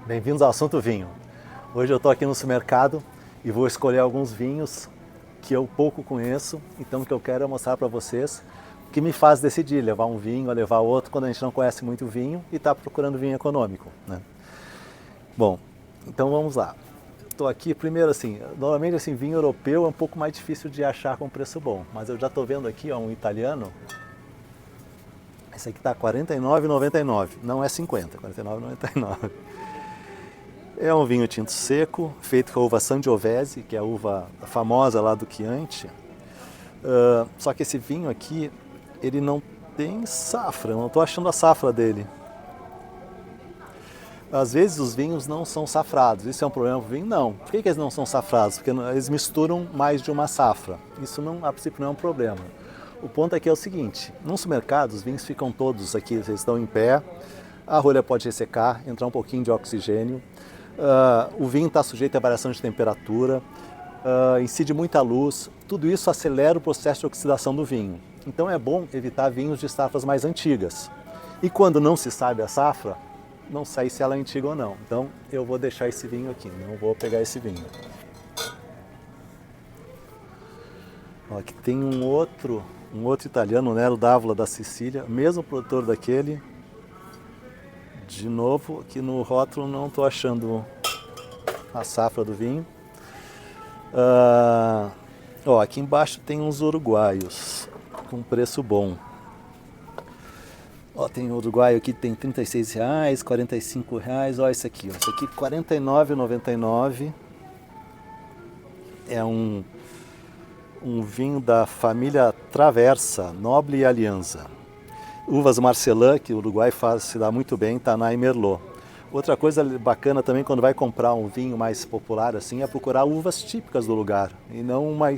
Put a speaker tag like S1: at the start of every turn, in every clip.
S1: Bem-vindos ao assunto vinho. Hoje eu estou aqui no supermercado e vou escolher alguns vinhos que eu pouco conheço, então o que eu quero é mostrar para vocês o que me faz decidir levar um vinho ou levar outro quando a gente não conhece muito vinho e está procurando vinho econômico, né? Bom, então vamos lá. Estou aqui, primeiro assim, normalmente assim, vinho europeu é um pouco mais difícil de achar com preço bom, mas eu já estou vendo aqui ó, um italiano. Esse aqui está R$ 49,99, não é 50, R$ 49,99. É um vinho tinto seco, feito com a uva Sangiovese, que é a uva famosa lá do Chianti. Só que esse vinho aqui, ele não tem safra, eu não estou achando a safra dele. Às vezes os vinhos não são safrados, isso é um problema para o vinho? Não. Por que eles não são safrados? Porque eles misturam mais de uma safra. Isso não, a princípio não é um problema. O ponto aqui é o seguinte, nos supermercados os vinhos ficam todos aqui, eles estão em pé, a rolha pode ressecar, entrar um pouquinho de oxigênio, o vinho está sujeito a variação de temperatura, incide muita luz, tudo isso acelera o processo de oxidação do vinho. Então é bom evitar vinhos de safras mais antigas. E quando não se sabe a safra, não sei se ela é antiga ou não. Então eu vou deixar esse vinho aqui, não vou pegar esse vinho. Ó, aqui tem um outro italiano, Nero d'Avola da Sicília, mesmo produtor daquele. De novo, aqui no rótulo não estou achando a safra do vinho. Ó, aqui embaixo tem uns uruguaios com preço bom. Ó, tem um uruguaio aqui que tem R$36, R$45. Ó, esse aqui, ó. Esse aqui R$49,99. É um vinho da família Traversa, Noble e Alianza. Uvas Marcelin, que o Uruguai se dá muito bem, Taná e Merlot. Outra coisa bacana também quando vai comprar um vinho mais popular assim é procurar uvas típicas do lugar e não uma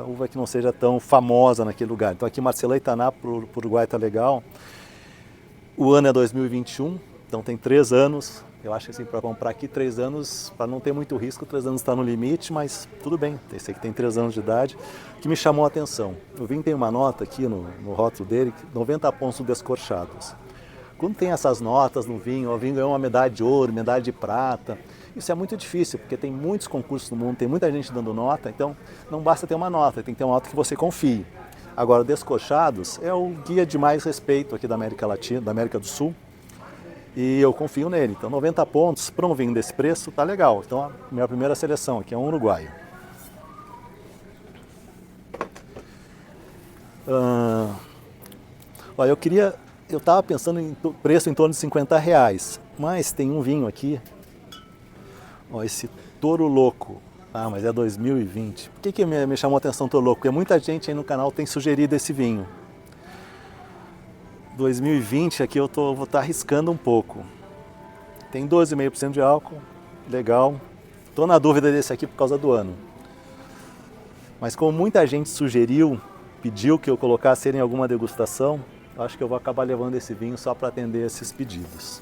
S1: uva que não seja tão famosa naquele lugar. Então aqui Marcelin e Taná para o Uruguai tá legal. O ano é 2021, então tem 3 anos. Eu acho que assim, para comprar aqui 3 anos, para não ter muito risco, 3 anos está no limite, mas tudo bem. Esse aqui tem 3 anos de idade. O que me chamou a atenção, o vinho tem uma nota aqui no rótulo dele, 90 pontos descorchados. Quando tem essas notas no vinho, o vinho ganhou uma medalha de ouro, medalha de prata. Isso é muito difícil, porque tem muitos concursos no mundo, tem muita gente dando nota, então não basta ter uma nota, tem que ter uma nota que você confie. Agora, descorchados é o guia de mais respeito aqui da América Latina, da América do Sul, e eu confio nele. Então 90 pontos para um vinho desse preço tá legal. Então a minha primeira seleção aqui é um uruguaio. Ó, eu estava pensando em preço em torno de R$50, mas tem um vinho aqui, ó, esse Toro Louco. Ah, mas é 2020. Por que me chamou a atenção Toro Louco? Porque muita gente aí no canal tem sugerido esse vinho. 2020 aqui vou estar arriscando um pouco. Tem 12,5% de álcool, legal. Estou na dúvida desse aqui por causa do ano. Mas como muita gente pediu que eu colocasse ele em alguma degustação, acho que eu vou acabar levando esse vinho só para atender esses pedidos.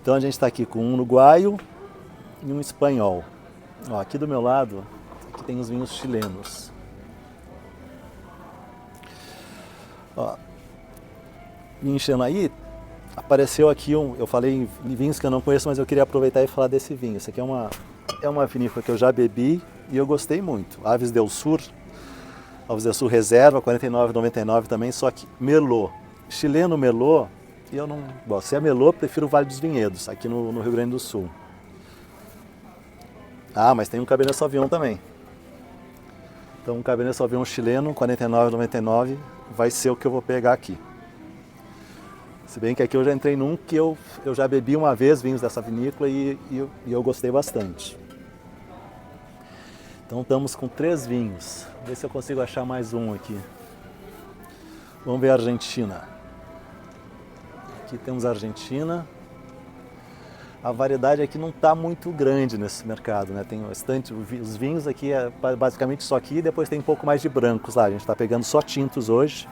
S1: Então a gente está aqui com um uruguaio e um espanhol. Ó, aqui do meu lado, aqui tem os vinhos chilenos. Ó, vinho chileno aí, apareceu aqui eu falei em vinhos que eu não conheço, mas eu queria aproveitar e falar desse vinho. Esse aqui é uma vinícola que eu já bebi e eu gostei muito. Aves del Sur Reserva, R$ 49,99 também, só que Merlot. Chileno Merlot, eu não gosto. Se é Merlot, eu prefiro o Vale dos Vinhedos, aqui no Rio Grande do Sul. Ah, mas tem um Cabernet Sauvignon também. Então um Cabernet Sauvignon chileno, R$ 49,99, vai ser o que eu vou pegar aqui. Se bem que aqui eu já entrei num que eu já bebi uma vez vinhos dessa vinícola e eu gostei bastante. Então estamos com 3 vinhos. Vou ver se eu consigo achar mais um aqui. Vamos ver a Argentina. Aqui temos a Argentina. A variedade aqui não está muito grande nesse mercado, né? Tem bastante, os vinhos aqui é basicamente só aqui, e depois tem um pouco mais de brancos lá. A gente está pegando só tintos hoje.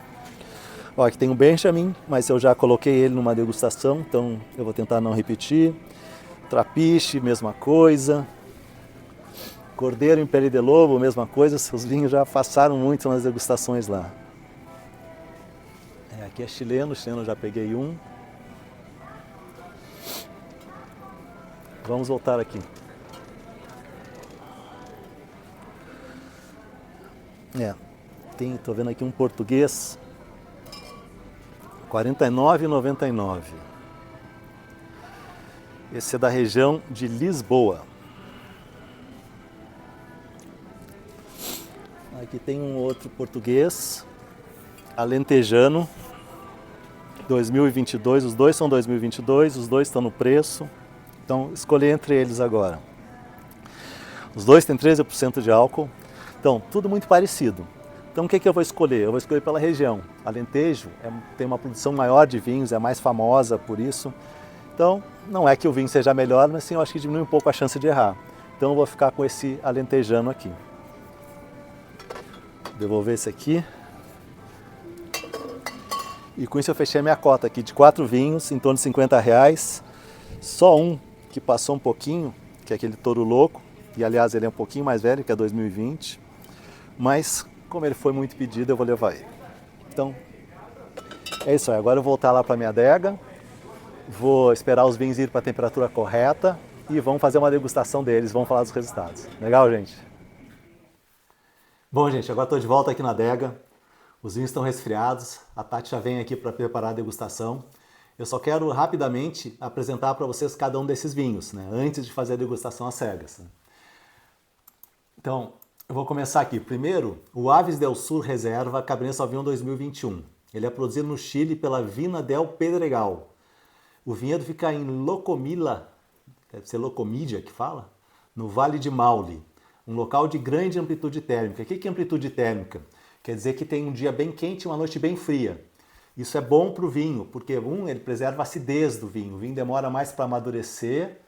S1: Ó, aqui tem o Benjamin, mas eu já coloquei ele numa degustação, então eu vou tentar não repetir. Trapiche, mesma coisa. Cordeiro em Pele de Lobo, mesma coisa. Os vinhos já passaram muito nas degustações lá. aqui é chileno eu já peguei um. Vamos voltar aqui. Tô vendo aqui um português, R$ 49,99. Esse é da região de Lisboa. Aqui tem um outro português, alentejano, 2022. Os dois são 2022, os dois estão no preço. Então, escolhi entre eles agora. Os dois têm 13% de álcool. Então, tudo muito parecido. Então, o que eu vou escolher? Eu vou escolher pela região. Alentejo tem uma produção maior de vinhos, é mais famosa por isso. Então, não é que o vinho seja melhor, mas sim, eu acho que diminui um pouco a chance de errar. Então, eu vou ficar com esse alentejano aqui. Devolver esse aqui. E com isso eu fechei a minha cota aqui de 4 vinhos, em torno de R$50. Só um que passou um pouquinho, que é aquele Touro Louco. E, aliás, ele é um pouquinho mais velho, que é 2020. Mas, como ele foi muito pedido, eu vou levar ele. Então, é isso aí. Agora eu vou voltar lá para a minha adega. Vou esperar os vinhos ir para a temperatura correta e vamos fazer uma degustação deles, vamos falar dos resultados. Legal, gente? Bom, gente, agora estou de volta aqui na adega. Os vinhos estão resfriados, a Tati já vem aqui para preparar a degustação. Eu só quero rapidamente apresentar para vocês cada um desses vinhos, né? Antes de fazer a degustação às cegas. Né? Então, eu vou começar aqui. Primeiro, o Aves del Sur Reserva Cabernet Sauvignon 2021. Ele é produzido no Chile pela Vina del Pedregal. O vinhedo fica em Locomila, deve ser Locomídia que fala, no Vale de Maule, um local de grande amplitude térmica. O que é amplitude térmica? Quer dizer que tem um dia bem quente e uma noite bem fria. Isso é bom para o vinho, porque ele preserva a acidez do vinho. O vinho demora mais para amadurecer,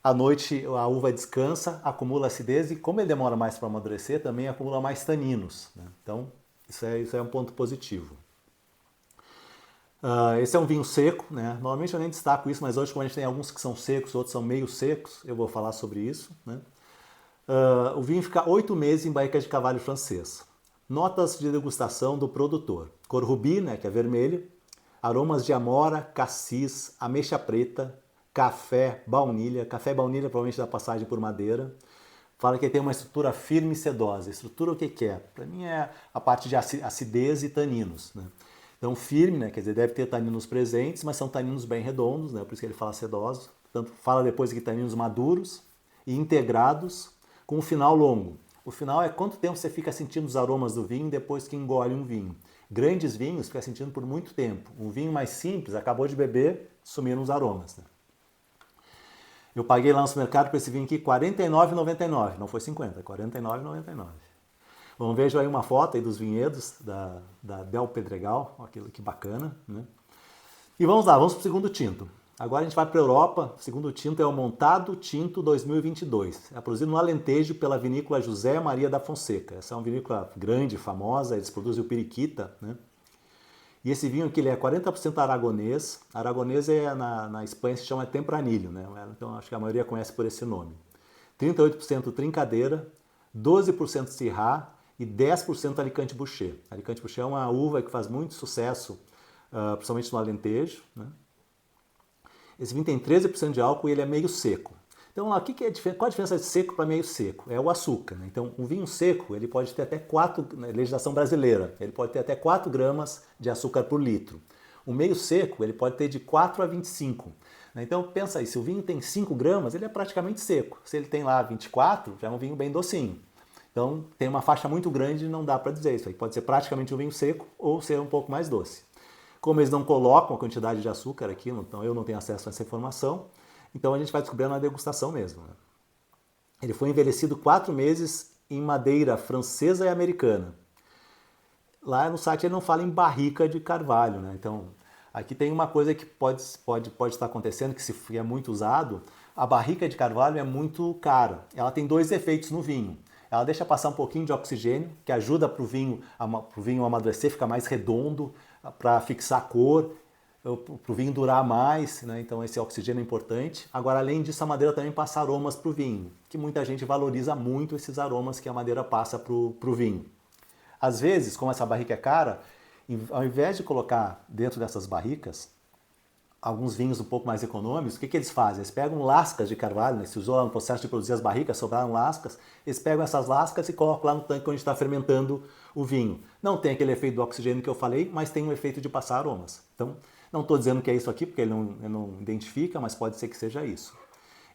S1: à noite a uva descansa, acumula acidez e como ele demora mais para amadurecer, também acumula mais taninos. Né? Então, isso é um ponto positivo. Esse é um vinho seco, né? Normalmente eu nem destaco isso, mas hoje como a gente tem alguns que são secos, outros são meio secos, eu vou falar sobre isso. Né? O vinho fica 8 meses em barrica de carvalho francês. Notas de degustação do produtor. Cor rubi, né, que é vermelho. Aromas de amora, cassis, ameixa preta, café, baunilha. Café e baunilha provavelmente da passagem por madeira. Fala que tem uma estrutura firme e sedosa. Estrutura o que é? Para mim é a parte de acidez e taninos. Né? Então firme, né, quer dizer, deve ter taninos presentes, mas são taninos bem redondos, né, por isso que ele fala sedoso. Portanto, fala depois que taninos maduros e integrados com um final longo. O final é quanto tempo você fica sentindo os aromas do vinho depois que engole um vinho. Grandes vinhos fica sentindo por muito tempo. Um vinho mais simples, acabou de beber, sumiram os aromas. Né? Eu paguei lá no supermercado por esse vinho aqui R$ 49,99. Não foi 50, R$ 49,99. Vamos ver aí uma foto aí dos vinhedos da Del Pedregal. Olha que bacana. Né? E vamos lá, vamos para o segundo tinto. Agora a gente vai para a Europa. O segundo tinto é o Montado Tinto 2022. É produzido no Alentejo pela vinícola José Maria da Fonseca. Essa é uma vinícola grande, famosa. Eles produzem o Periquita. Né? E esse vinho aqui ele é 40% aragonês. Aragonês na Espanha se chama tempranilho. Né? Então acho que a maioria conhece por esse nome. 38% trincadeira, 12% Syrah e 10% Alicante Bouschet. Alicante Bouschet é uma uva que faz muito sucesso, principalmente no Alentejo. Né? Esse vinho tem 13% de álcool e ele é meio seco. Então, qual a diferença de seco para meio seco? É o açúcar. Né? Então, um vinho seco, ele pode ter até 4, na legislação brasileira, ele pode ter até 4 gramas de açúcar por litro. O meio seco, ele pode ter de 4 a 25. Né? Então, pensa aí, se o vinho tem 5 gramas, ele é praticamente seco. Se ele tem lá 24, já é um vinho bem docinho. Então, tem uma faixa muito grande e não dá para dizer isso. Aí pode ser praticamente um vinho seco ou ser um pouco mais doce. Como eles não colocam a quantidade de açúcar aqui, então eu não tenho acesso a essa informação, então a gente vai descobrir na degustação mesmo. Né? Ele foi envelhecido 4 meses em madeira francesa e americana. Lá no site ele não fala em barrica de carvalho. Né? Então, aqui tem uma coisa que pode estar acontecendo, que se é muito usado, a barrica de carvalho é muito cara. Ela tem 2 efeitos no vinho. Ela deixa passar um pouquinho de oxigênio, que ajuda para o vinho amadurecer, ficar mais redondo, para fixar a cor, para o vinho durar mais, né? Então esse oxigênio é importante. Agora, além disso, a madeira também passa aromas para o vinho, que muita gente valoriza muito esses aromas que a madeira passa para o vinho. Às vezes, como essa barrica é cara, Ao invés de colocar dentro dessas barricas alguns vinhos um pouco mais econômicos, o que eles fazem? Eles pegam lascas de carvalho, né? Se usou lá no processo de produzir as barricas, sobraram lascas, eles pegam essas lascas e colocam lá no tanque onde está fermentando o vinho. Não tem aquele efeito do oxigênio que eu falei, mas tem um efeito de passar aromas. Então, não estou dizendo que é isso aqui, porque ele não identifica, mas pode ser que seja isso.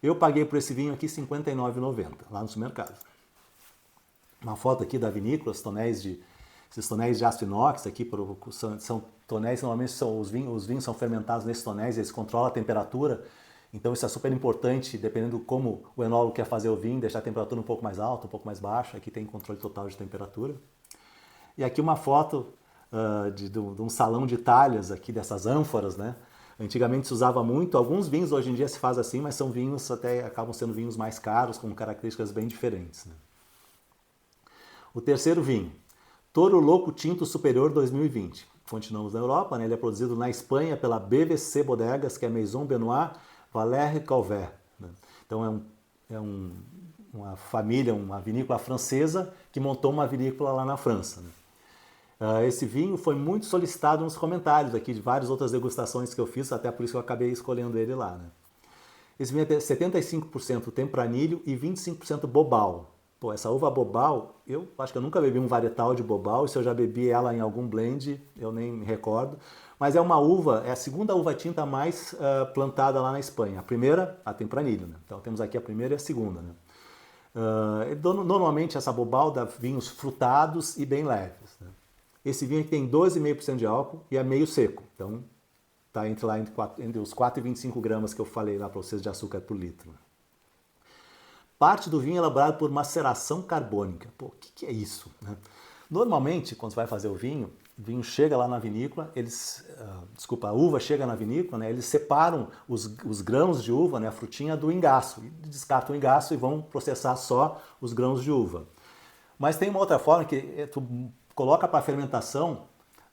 S1: Eu paguei por esse vinho aqui R$ 59,90, lá no supermercado. Uma foto aqui da vinícola, esses tonéis de aço inox aqui, são tonéis, normalmente os vinhos são fermentados nesses tonéis, eles controlam a temperatura, então isso é super importante, dependendo como o enólogo quer fazer o vinho, deixar a temperatura um pouco mais alta, um pouco mais baixa, aqui tem controle total de temperatura. E aqui uma foto de um salão de talhas aqui, dessas ânforas, né? Antigamente se usava muito, alguns vinhos hoje em dia se faz assim, mas são vinhos acabam sendo vinhos mais caros, com características bem diferentes, né? O terceiro vinho, Toro Louco Tinto Superior 2020. Continuamos na Europa, né? Ele é produzido na Espanha pela BVC Bodegas, que é Maison Benoit Valère Calvet, né? Então uma família, uma vinícola francesa que montou uma vinícola lá na França, né? Esse vinho foi muito solicitado nos comentários aqui de várias outras degustações que eu fiz, até por isso que eu acabei escolhendo ele lá, né? Esse vinho é 75% tempranilho e 25% bobal. Pô, essa uva bobal, eu acho que eu nunca bebi um varietal de bobal, e se eu já bebi ela em algum blend, eu nem me recordo. Mas é uma uva, é a segunda uva tinta mais plantada lá na Espanha. A primeira, a tempranilho, né? Então temos aqui a primeira e a segunda, né? Normalmente essa bobal dá vinhos frutados e bem leves, né? Esse vinho aqui tem 12,5% de álcool e é meio seco. Então está entre os 4 e 25 gramas que eu falei lá para vocês de açúcar por litro. Parte do vinho é elaborado por maceração carbônica. Pô, o que é isso, né? Normalmente, quando você vai fazer o vinho chega lá na vinícola, a uva chega na vinícola, né, eles separam os grãos de uva, né, a frutinha do engaço, descartam o engaço e vão processar só os grãos de uva. Mas tem uma outra forma que tu coloca para fermentação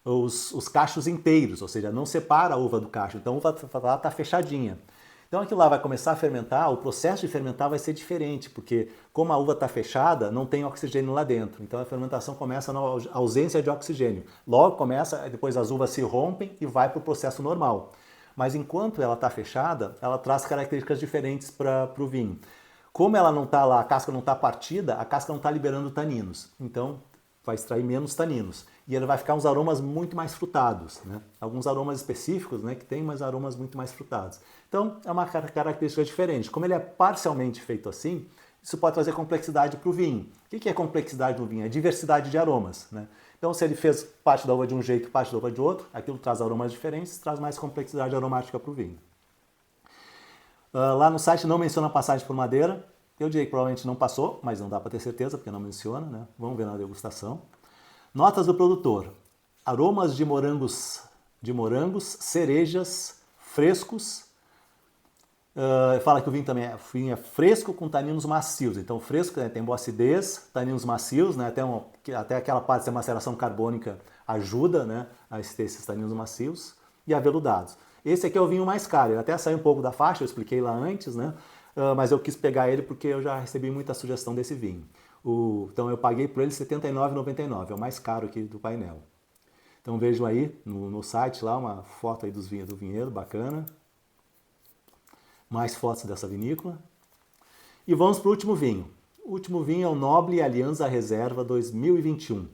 S1: os cachos inteiros, ou seja, não separa a uva do cacho, então a uva lá está fechadinha. Então aquilo lá vai começar a fermentar, o processo de fermentar vai ser diferente, porque como a uva está fechada, não tem oxigênio lá dentro. Então a fermentação começa na ausência de oxigênio. Logo começa, depois as uvas se rompem e vai para o processo normal. Mas enquanto ela está fechada, ela traz características diferentes para o vinho. Como ela não está lá, a casca não está partida, a casca não está liberando taninos. Então vai extrair menos taninos. E ele vai ficar uns aromas muito mais frutados, né? Alguns aromas específicos, né, que tem, mas aromas muito mais frutados. Então, é uma característica diferente. Como ele é parcialmente feito assim, isso pode trazer complexidade para o vinho. O que é complexidade no vinho? É diversidade de aromas, né? Então, se ele fez parte da uva de um jeito, parte da uva de outro, aquilo traz aromas diferentes, traz mais complexidade aromática para o vinho. Lá no site não menciona passagem por madeira. Eu diria que provavelmente não passou, mas não dá para ter certeza, porque não menciona, né? Vamos ver na degustação. Notas do produtor. Aromas de morangos, cerejas, frescos. Fala que o vinho também é fresco com taninos macios. Então fresco, né, tem boa acidez, taninos macios, né, até aquela parte da maceração carbônica ajuda, né, a ter esses taninos macios, e aveludados. Esse aqui é o vinho mais caro, ele até saiu um pouco da faixa, eu expliquei lá antes, né, mas eu quis pegar ele porque eu já recebi muita sugestão desse vinho. Então eu paguei por ele R$ 79,99, é o mais caro aqui do painel. Então vejam aí no site lá uma foto aí do vinhedo, bacana. Mais fotos dessa vinícola. E vamos para o último vinho. O último vinho é o Noble Alianza Reserva 2021. Ele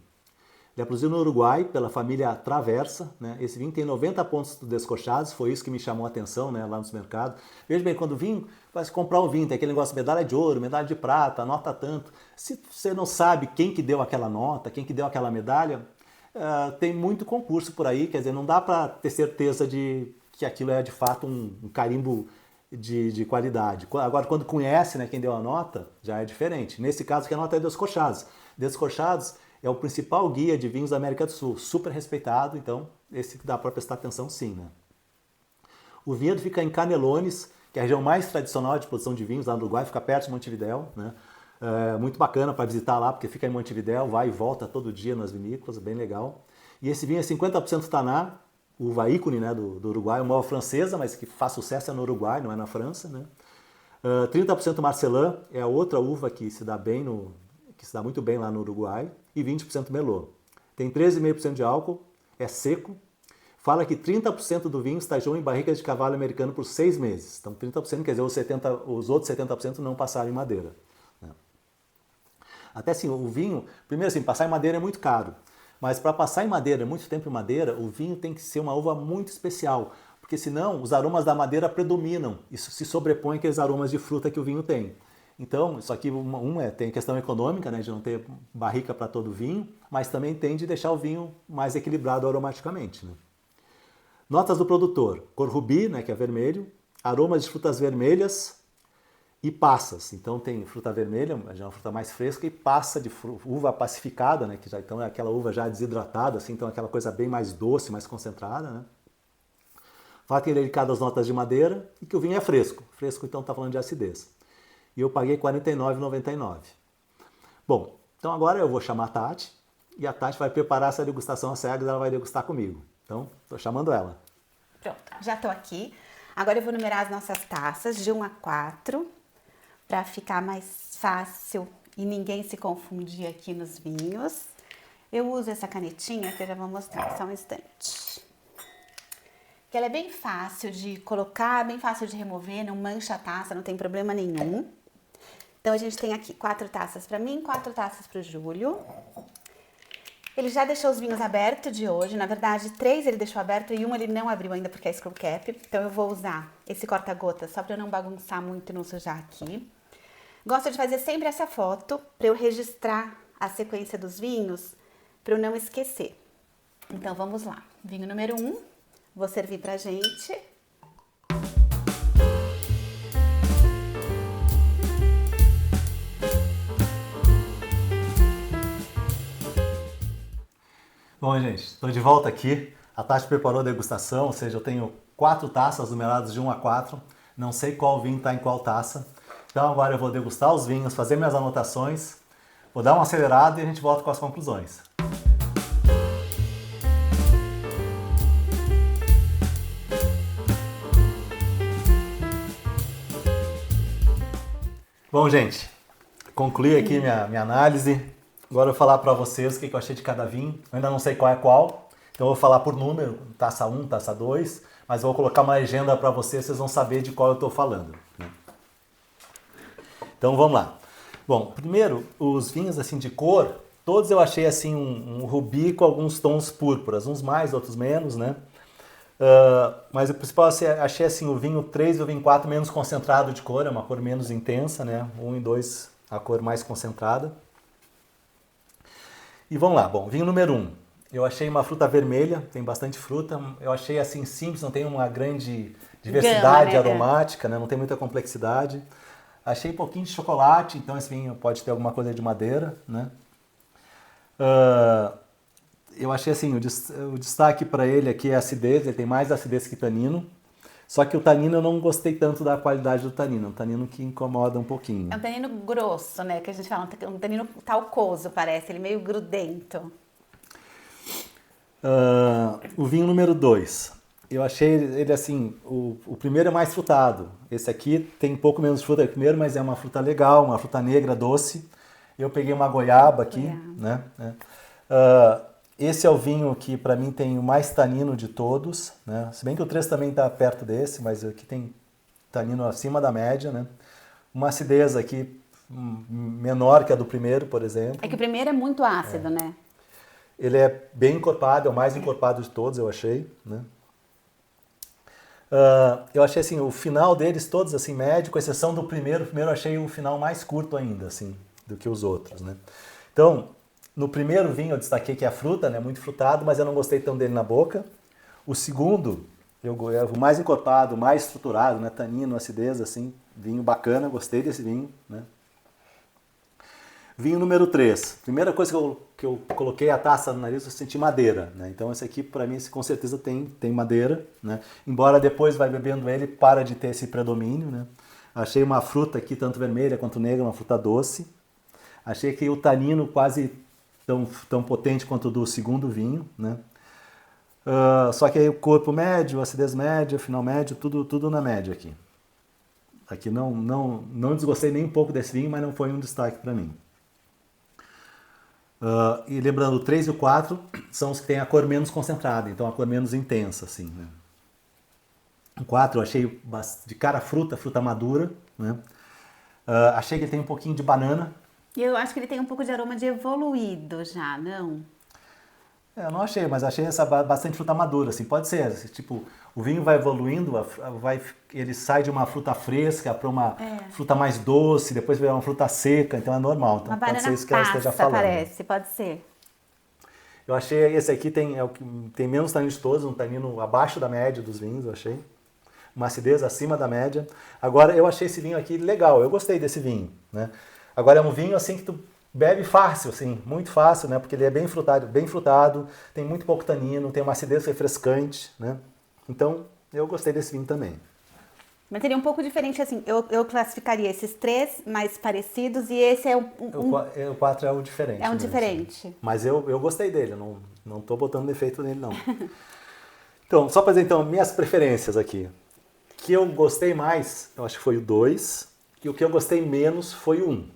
S1: é produzido no Uruguai pela família Traversa, né? Esse vinho tem 90 pontos descorchados, foi isso que me chamou a atenção, né, lá no mercado. Veja bem, quando o vinho, vai comprar um vinho, tem aquele negócio de medalha de ouro, medalha de prata, nota tanto. Se você não sabe quem que deu aquela nota, quem que deu aquela medalha, tem muito concurso por aí, quer dizer, não dá para ter certeza de que aquilo é de fato um carimbo de qualidade. Agora, quando conhece, né, quem deu a nota, já é diferente. Nesse caso aqui a nota é Descorchados. Descorchados é o principal guia de vinhos da América do Sul, super respeitado, então esse dá para prestar atenção sim, né? O vinhedo fica em Canelones, que é a região mais tradicional de produção de vinhos lá no Uruguai, fica perto de Montevidéu, né? Muito bacana para visitar lá, porque fica em Montevidéu, vai e volta todo dia nas vinícolas, bem legal. E esse vinho é 50% Taná, uva ícone, né, do Uruguai, uma uva francesa, mas que faz sucesso no Uruguai, não é na França, né? 30% Marcelin, é a outra uva que se dá muito bem lá no Uruguai, e 20% Merlot. Tem 13,5% de álcool é seco. Fala que 30% do vinho estagiou em barrica de cavalo americano por 6 meses. Então 30% quer dizer os outros 70% não passaram em madeira. Né? Até assim, o vinho, primeiro assim, passar em madeira é muito caro. Mas para passar em madeira, muito tempo em madeira, o vinho tem que ser uma uva muito especial. Porque senão os aromas da madeira predominam. Isso se sobrepõe aqueles aromas de fruta que o vinho tem. Então, isso aqui tem questão econômica, né, de não ter barrica para todo vinho, mas também tem de deixar o vinho mais equilibrado aromaticamente. Né? Notas do produtor: cor rubi, né, que é vermelho, aromas de frutas vermelhas e passas. Então tem fruta vermelha, já é uma fruta mais fresca, e passa de uva pacificada, né, que já então é aquela uva já desidratada, assim, então é aquela coisa bem mais doce, mais concentrada. Né? Fala que ele é delicado às notas de madeira e que o vinho é fresco. Fresco então está falando de acidez. E eu paguei R$ 49,99. Bom, então agora eu vou chamar a Tati e a Tati vai preparar essa degustação às cegas, ela vai degustar comigo. Então, estou chamando ela.
S2: Pronto, já estou aqui. Agora eu vou numerar as nossas taças de 1 a 4 para ficar mais fácil e ninguém se confundir aqui nos vinhos. Eu uso essa canetinha que eu já vou mostrar, só um instante. Que ela é bem fácil de colocar, bem fácil de remover, não mancha a taça, não tem problema nenhum. Então a gente tem aqui 4 taças para mim, 4 taças para o Júlio. Ele já deixou os vinhos abertos de hoje, na verdade 3 ele deixou aberto e 1 ele não abriu ainda porque é screw cap. Então eu vou usar esse corta-gota só para eu não bagunçar muito e não sujar aqui. Gosto de fazer sempre essa foto para eu registrar a sequência dos vinhos, para eu não esquecer. Então vamos lá, vinho número 1, vou servir pra gente.
S1: Bom, gente, estou de volta aqui. A Tati preparou a degustação, ou seja, eu tenho 4 taças numeradas de 1 a 4. Não sei qual vinho está em qual taça. Então agora eu vou degustar os vinhos, fazer minhas anotações, vou dar uma acelerada e a gente volta com as conclusões. Bom, gente, concluí aqui minha análise. Agora eu vou falar para vocês o que eu achei de cada vinho. Eu ainda não sei qual é qual, então eu vou falar por número, taça 1, taça 2, mas eu vou colocar uma legenda para vocês vão saber de qual eu estou falando. Né? Então vamos lá. Bom, primeiro, os vinhos assim de cor, todos eu achei assim um rubi com alguns tons púrpuras, uns mais, outros menos, né? Mas o principal, achei assim, o vinho 3 e o vinho 4 menos concentrado de cor, é uma cor menos intensa, né? 1 e 2 a cor mais concentrada. E vamos lá, bom, vinho número 1. Eu achei uma fruta vermelha, tem bastante fruta. Eu achei assim simples, não tem uma grande diversidade aromática, né? Não tem muita complexidade. Achei um pouquinho de chocolate, então esse vinho pode ter alguma coisa de madeira, né? Eu achei assim, o destaque para ele aqui é a acidez, ele tem mais acidez que tanino. Só que o tanino eu não gostei tanto da qualidade do tanino, é um tanino que incomoda um pouquinho.
S2: É um tanino grosso, né, que a gente fala, um tanino talcoso parece, ele meio grudento.
S1: O vinho número 2, eu achei ele assim, o primeiro é mais frutado. Esse aqui tem um pouco menos de fruta que o primeiro, mas é uma fruta legal, uma fruta negra, doce. Eu peguei uma goiaba aqui, né? Esse é o vinho que para mim tem o mais tanino de todos, né? Se bem que o 3 também está perto desse, mas aqui tem tanino acima da média, né? Uma acidez aqui menor que a do primeiro, por exemplo.
S2: É que o primeiro é muito ácido, né?
S1: Ele é bem encorpado, é o mais encorpado de todos, eu achei, né? Eu achei assim, o final deles todos assim médio, com exceção do primeiro. O primeiro eu achei o final mais curto ainda, assim, do que os outros, né? Então, no primeiro vinho eu destaquei que é a fruta, né? Muito frutado, mas eu não gostei tão dele na boca. O segundo, é o mais encorpado, mais estruturado, né? Tanino, acidez, assim, vinho bacana, gostei desse vinho, né? Vinho número 3. Primeira coisa que eu coloquei a taça no nariz, eu senti madeira, né? Então esse aqui, para mim, com certeza tem madeira, né? Embora depois vai bebendo ele, para de ter esse predomínio, né? Achei uma fruta aqui, tanto vermelha quanto negra, uma fruta doce. Achei que o tanino quase tão potente quanto o do segundo vinho, né? Só que aí o corpo médio, acidez média, final médio, tudo na média aqui. Aqui não desgostei nem um pouco desse vinho, mas não foi um destaque para mim. E lembrando, o 3 e o 4 são os que têm a cor menos concentrada, então a cor menos intensa, assim, né? O 4 eu achei de cara fruta madura, né? Achei que ele tem um pouquinho de banana.
S2: Eu acho que ele tem um pouco de aroma de evoluído já, não?
S1: Eu não achei, mas achei essa bastante fruta madura, assim, pode ser, tipo, o vinho vai evoluindo, ele sai de uma fruta fresca para uma fruta mais doce, depois vira uma fruta seca, então é normal, então
S2: Uma
S1: pode
S2: banana
S1: ser isso que ela esteja
S2: passa,
S1: falando.
S2: parece, pode ser.
S1: Eu achei, esse aqui é o que tem menos tanino de todos, um tanino abaixo da média dos vinhos, eu achei. Uma acidez acima da média. Agora, eu achei esse vinho aqui legal, eu gostei desse vinho, né? Agora, é um vinho assim que tu bebe fácil, assim, muito fácil, né? Porque ele é bem frutado, tem muito pouco tanino, tem uma acidez refrescante, né? Então, eu gostei desse vinho também.
S2: Mas ele é um pouco diferente, assim, eu classificaria esses três mais parecidos e esse é
S1: O 4 é o diferente.
S2: é um
S1: mesmo,
S2: diferente.
S1: assim. Mas eu gostei dele, não tô botando defeito nele, não. Então, só para dizer, então, minhas preferências aqui. Que eu gostei mais, eu acho que foi o 2, e o que eu gostei menos foi o 1.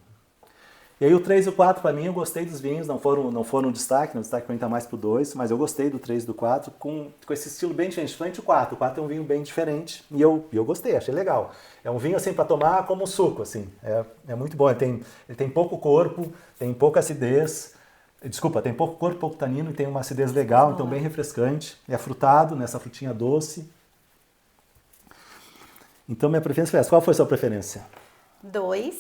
S1: E aí o 3 e o 4, para mim, eu gostei dos vinhos, não foram um destaque, o destaque para mim tá mais pro 2, mas eu gostei do 3 e do 4, com esse estilo bem diferente, principalmente o 4. O 4 é um vinho bem diferente, e eu gostei, achei legal. É um vinho, assim, para tomar como suco, assim, é muito bom, ele tem pouco corpo, tem pouca acidez, tem pouco corpo, pouco tanino, e tem uma acidez legal, então bem refrescante, é frutado, nessa frutinha doce. Então minha preferência foi essa. Qual foi a sua preferência?
S2: 2,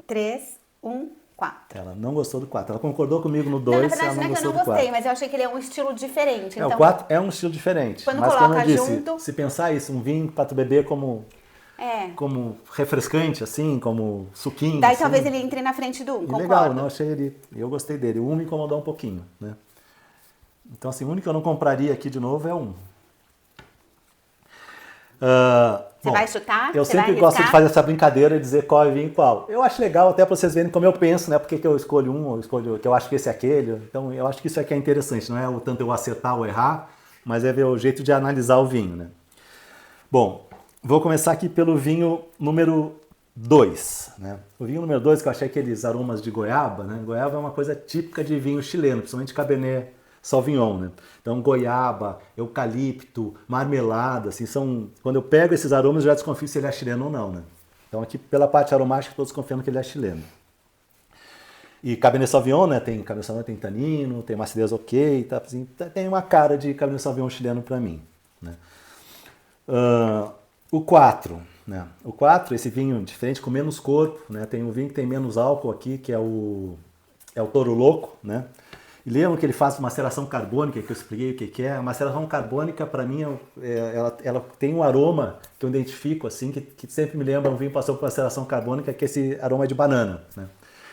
S2: 3, 1, 4.
S1: Ela não gostou do 4. Ela concordou comigo no
S2: Não,
S1: 2,
S2: na verdade,
S1: ela
S2: não
S1: não
S2: é que eu
S1: gostou
S2: não
S1: do 4.
S2: gostei, mas eu achei que ele é um estilo diferente. Então,
S1: O 4 é um estilo diferente.
S2: Quando
S1: Mas como eu
S2: coloca
S1: disse,
S2: junto-
S1: se pensar isso, um vinho para tu beber como
S2: é.
S1: refrescante, assim, como suquinho.
S2: Daí
S1: assim.
S2: talvez ele entre na frente do 1,
S1: E
S2: concordo.
S1: legal, não achei ele. Eu gostei dele. O 1 me incomodou um pouquinho, né? Então, assim, o único que eu não compraria aqui de novo é o 1.
S2: Você vai chutar?
S1: Eu
S2: Você vai
S1: sempre gosto de
S2: arriscar?
S1: fazer essa brincadeira e dizer qual é vinho e qual. Eu acho legal até para vocês verem como eu penso, né? Por que eu escolho um, ou escolho que eu acho que esse é aquele. Então eu acho que isso aqui é interessante, não é o tanto eu acertar ou errar, mas é ver o jeito de analisar o vinho, né? Bom, vou começar aqui pelo vinho número 2, né? O vinho número 2, que eu achei aqueles aromas de goiaba, né? Goiaba é uma coisa típica de vinho chileno, principalmente Cabernet Sauvignon, né? Então, goiaba, eucalipto, marmelada, assim, quando eu pego esses aromas, eu já desconfio se ele é chileno ou não, né? Então, aqui, pela parte aromática, estou desconfiando que ele é chileno. E Cabernet Sauvignon, né? Cabernet Sauvignon tem tanino, tem uma acidez ok, tá, assim, tem uma cara de Cabernet Sauvignon chileno para mim, né? O 4, né? O 4, esse vinho diferente, com menos corpo, né? Tem um vinho que tem menos álcool aqui, que é o Toro Louco, né? E lembram que ele faz maceração carbônica, que eu expliquei o que é? A maceração carbônica, para mim, ela tem um aroma que eu identifico, assim, que sempre me lembra um vinho que passou por maceração carbônica, que é esse aroma de banana, né?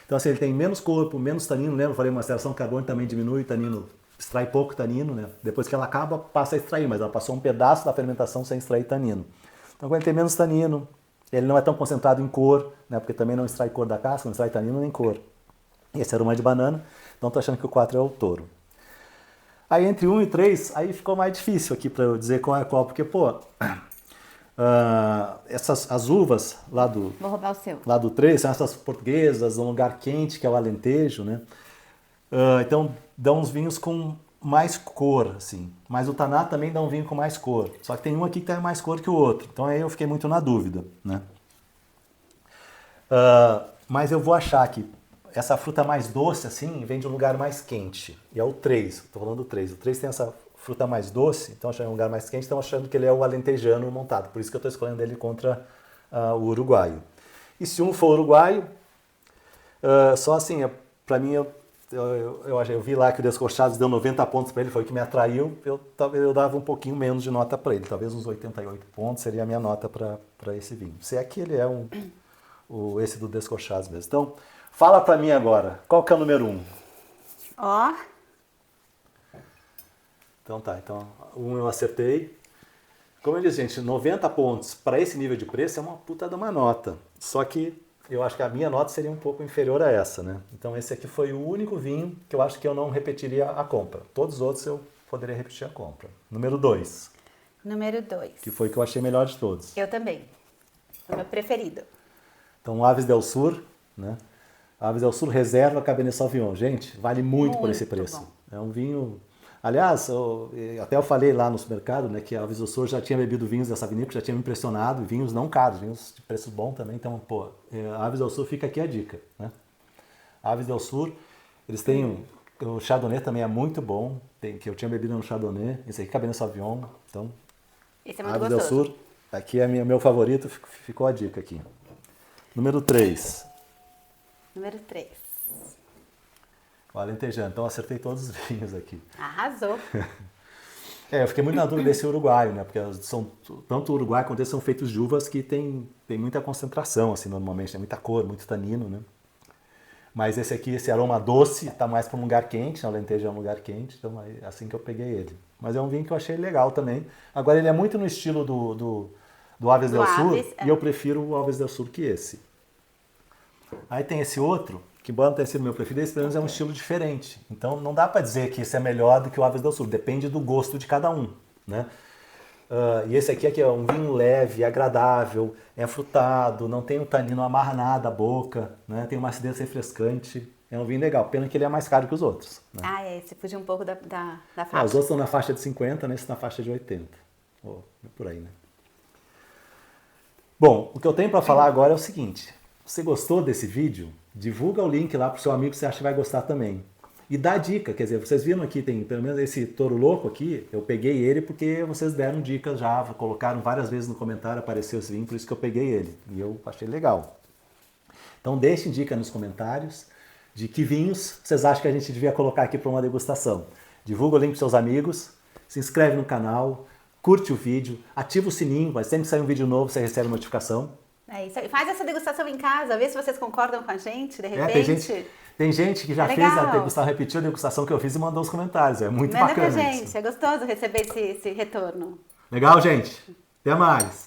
S1: Então, assim, ele tem menos corpo, menos tanino, lembra? Eu falei, maceração carbônica também diminui o tanino, extrai pouco tanino, né? Depois que ela acaba, passa a extrair, mas ela passou um pedaço da fermentação sem extrair tanino. Então, quando ele tem menos tanino, ele não é tão concentrado em cor, né? Porque também não extrai cor da casca, não extrai tanino nem cor. Esse aroma de banana, então tô achando que o 4 é o Toro. Aí entre 1 e 3, aí ficou mais difícil aqui para eu dizer qual é qual, porque, pô, as uvas lá do
S2: Vou roubar o seu.
S1: 3 são essas portuguesas, um lugar quente, que é o Alentejo, né? Então dão uns vinhos com mais cor, assim. Mas o Taná também dá um vinho com mais cor. Só que tem um aqui que tem mais cor que o outro. Então aí eu fiquei muito na dúvida, né? Mas eu vou achar que essa fruta mais doce, assim, vem de um lugar mais quente. E é o 3, estou falando do 3. O 3 tem essa fruta mais doce, então achando um lugar mais quente, estão achando que ele é o alentejano montado. Por isso que eu estou escolhendo ele contra o uruguaio. E se um for uruguaio, só assim, para mim, eu vi lá que o Descorchados deu 90 pontos para ele, foi o que me atraiu. Talvez eu dava um pouquinho menos de nota para ele, talvez uns 88 pontos seria a minha nota para esse vinho. Se é que ele é esse do Descorchados mesmo. Então, fala para mim agora, qual que é o número 1?
S2: Ó.
S1: Então tá, então 1 eu acertei. Como eu disse, gente, 90 pontos para esse nível de preço é uma puta de uma nota. Só que eu acho que a minha nota seria um pouco inferior a essa, né? Então esse aqui foi o único vinho que eu acho que eu não repetiria a compra. Todos os outros eu poderia repetir a compra. Número 2.
S2: Número 2.
S1: Que foi o que eu achei melhor de todos.
S2: Eu também. O meu preferido.
S1: Então, Aves del Sur, né? Aves del Sur Reserva Cabernet Sauvignon. Gente, vale muito por esse
S2: Muito
S1: preço.
S2: bom.
S1: É um vinho... Aliás, até eu falei lá no supermercado, né, que a Aves del Sur já tinha bebido vinhos dessa vinícola, já tinha me impressionado, vinhos não caros, vinhos de preço bom também. Então, pô, a Aves del Sur fica aqui a dica, né? A Aves del Sur, eles têm... O Chardonnay também é muito bom, que eu tinha bebido no Chardonnay. Esse aqui, Cabernet Sauvignon. Então,
S2: Esse é muito
S1: Aves del
S2: gostoso.
S1: Sur, aqui é meu favorito, ficou a dica aqui. Número 3.
S2: Número 3.
S1: O Alentejano. Então, acertei todos os vinhos aqui.
S2: Arrasou.
S1: Eu fiquei muito na dúvida desse uruguaio, né? Porque tanto o Uruguai quanto esse são feitos de uvas que tem muita concentração, assim, normalmente, né? Muita cor, muito tanino, né? Mas esse aqui, esse aroma doce, tá mais para um lugar quente, né? O Alentejo é um lugar quente, então é assim que eu peguei ele. Mas é um vinho que eu achei legal também. Agora, ele é muito no estilo do Aves del Sur, e eu prefiro o Aves del Sur que esse. Aí tem esse outro, que embora não tenha sido meu preferido, esse pelo menos é um estilo diferente. Então não dá para dizer que esse é melhor do que o Aves del Sur, depende do gosto de cada um, né? E esse aqui é um vinho leve, agradável, é frutado, não tem um tanino, não amarra nada a boca, né? Tem uma acidez refrescante, é um vinho legal. Pena que ele é mais caro que os outros, né?
S2: Você fugiu um pouco da faixa.
S1: Os outros estão na faixa de 50, né? Esse na faixa de 80. Por aí, né? Bom, o que eu tenho para falar agora é o seguinte. Você gostou desse vídeo? Divulga o link lá para o seu amigo que você acha que vai gostar também. E dá dica, quer dizer, vocês viram aqui, tem pelo menos esse touro louco aqui, eu peguei ele porque vocês deram dicas já, colocaram várias vezes no comentário, apareceu esse vinho, por isso que eu peguei ele. E eu achei legal. Então deixem dica nos comentários de que vinhos vocês acham que a gente devia colocar aqui para uma degustação. Divulga o link para seus amigos, se inscreve no canal, curte o vídeo, ativa o sininho, mas sempre que sair um vídeo novo você recebe notificação.
S2: É isso aí. Faz essa degustação em casa, vê se vocês concordam com a gente, de repente.
S1: Tem gente que já fez a degustação, repetiu a degustação que eu fiz e mandou os comentários. É muito bacana.
S2: Manda pra gente, é gostoso receber esse retorno.
S1: Legal, gente? Até mais!